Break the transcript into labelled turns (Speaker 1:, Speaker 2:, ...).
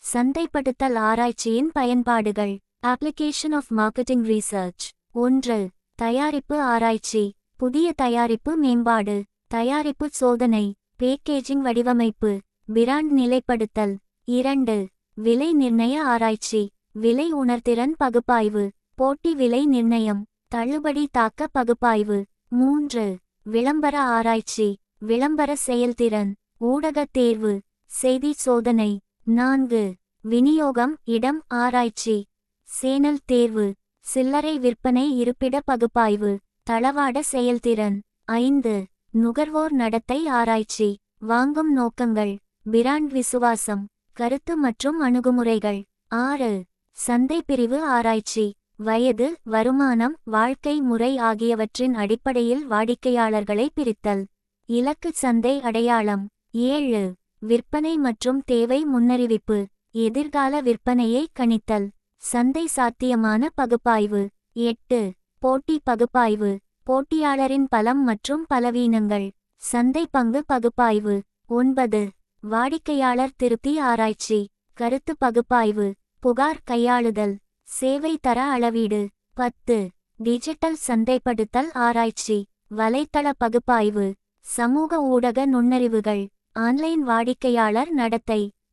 Speaker 1: சந்தைப்படுத்தல் ஆராய்ச்சியின் பயன்பாடுகள். Application of marketing research. 1. தயாரிப்பு ஆராய்ச்சி. புதிய தயாரிப்பு மேம்பாடு. தயாரிப்பு சோதனை. பேக்கேஜிங் வடிவமைப்பு. பிராண்ட் நிலைப்படுத்தல். 2. விலை நிர்ணய ஆராய்ச்சி. விலை உணர்திறன் பகுப்பாய்வு. போட்டி விலை நிர்ணயம். தள்ளுபடி தாக்க பகுப்பாய்வு. 3. விளம்பர ஆராய்ச்சி. விளம்பர செயல்திறன். ஊடக தேர்வு. செய்தி சோதனை. 4. விநியோகம் இடம் ஆராய்ச்சி. சேனல் தேர்வு. சில்லறை விற்பனை இருப்பிட பகுப்பாய்வு. தளவாட செயல்திறன். 5. நுகர்வோர் நடத்தை ஆராய்ச்சி. வாங்கும் நோக்கங்கள். பிராண்ட் விசுவாசம். கருத்து மற்றும் அணுகுமுறைகள். 6. சந்தை பிரிவு ஆராய்ச்சி. வயது, வருமானம், வாழ்க்கை முறை ஆகியவற்றின் அடிப்படையில் வாடிக்கையாளர்களை பிரித்தல். இலக்கு சந்தை அடையாளம். 7. விற்பனை மற்றும் தேவை முன்னறிவிப்பு. எதிர்கால விற்பனையை கணித்தல். சந்தை சாத்தியமான பகுப்பாய்வு. 8. போட்டி பகுப்பாய்வு. போட்டியாளரின் பலம் மற்றும் பலவீனங்கள். சந்தை பங்கு பகுப்பாய்வு. 9. வாடிக்கையாளர் திருப்தி ஆராய்ச்சி. கருத்து பகுப்பாய்வு. புகார் கையாளுதல். சேவை தர அளவீடு. 10. டிஜிட்டல் சந்தைப்படுத்தல் ஆராய்ச்சி. வலைத்தள பகுப்பாய்வு. சமூக ஊடக நுண்ணறிவுகள். ஆன்லைன் வாடிக்கையாளர் நடத்தை.